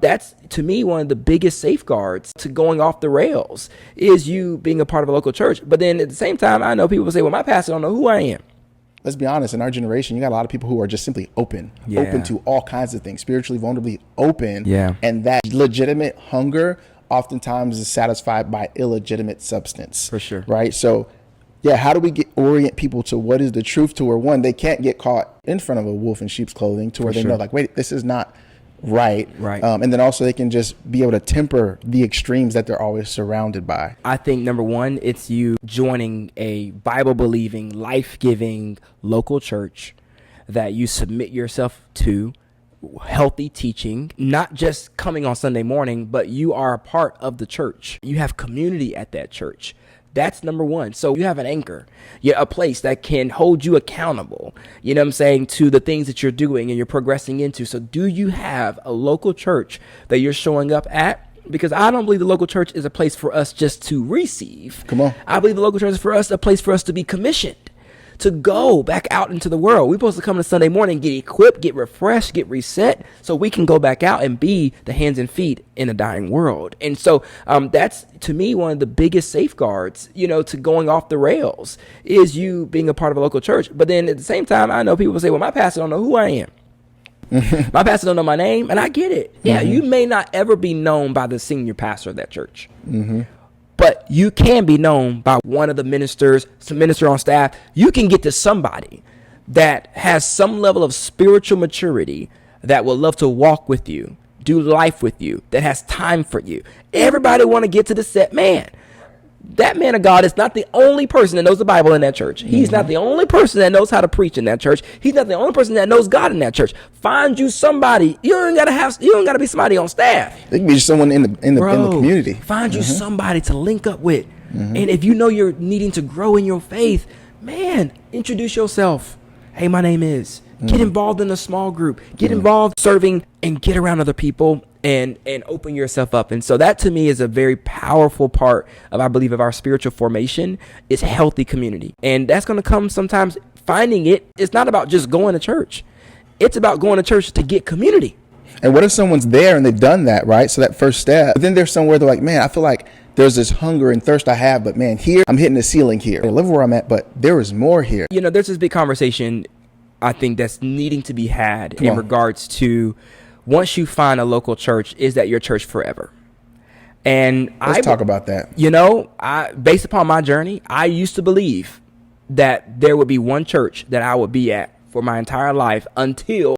That's, to me, one of the biggest safeguards to going off the rails is you being a part of a local church. But then at the same time, I know people say, well, my pastor don't know who I am. Let's be honest, in our generation, you got a lot of people who are just simply open to all kinds of things, spiritually, vulnerably open. Yeah. And that legitimate hunger oftentimes is satisfied by illegitimate substance. For sure. Right? So, yeah, how do we orient people to what is the truth to where, one, they can't get caught in front of a wolf in sheep's clothing to where they know, like, wait, this is not right. And then also they can just be able to temper the extremes that they're always surrounded by. I think, number one, it's you joining a Bible-believing, life-giving local church that you submit yourself to, healthy teaching, not just coming on Sunday morning, but you are a part of the church. You have community at that church. That's number one. So you have an anchor, a place that can hold you accountable, you know what I'm saying, to the things that you're doing and you're progressing into. So do you have a local church that you're showing up at? Because I don't believe the local church is a place for us just to receive. Come on. I believe the local church is for us a place for us to be commissioned, to go back out into the world. We're supposed to come on Sunday morning, get equipped, get refreshed, get reset, so we can go back out and be the hands and feet in a dying world. And so that's, to me, one of the biggest safeguards, to going off the rails is you being a part of a local church. But then at the same time, I know people say, well, my pastor don't know who I am. My pastor don't know my name, and I get it. Yeah, you may not ever be known by the senior pastor of that church. But you can be known by one of the ministers, some minister on staff. You can get to somebody that has some level of spiritual maturity that will love to walk with you, do life with you, that has time for you. Everybody want to get to the set man. That man of God is not the only person that knows the Bible in that church. He's not the only person that knows how to preach in that church. He's not the only person that knows God in that church. Find you somebody. You don't gotta be somebody on staff. It can be just someone in the community. Find you somebody to link up with. And if you know you're needing to grow in your faith, man, introduce yourself. Hey, my name is. Get involved in a small group. Get involved serving and get around other people and open yourself up. And so that, to me, is a very powerful part of, I believe, of our spiritual formation, is healthy community. And that's going to come sometimes finding it. It's not about just going to church. It's about going to church to get community. And what if someone's there and they've done that, right? So that first step, but then there's somewhere they're like, man, I feel like there's this hunger and thirst I have, but man, here I'm hitting the ceiling here. I love where I'm at, but there is more here. There's this big conversation, I think, that's needing to be had in regards to, once you find a local church, is that your church forever? And let's talk about that. Based upon my journey, I used to believe that there would be one church that I would be at for my entire life until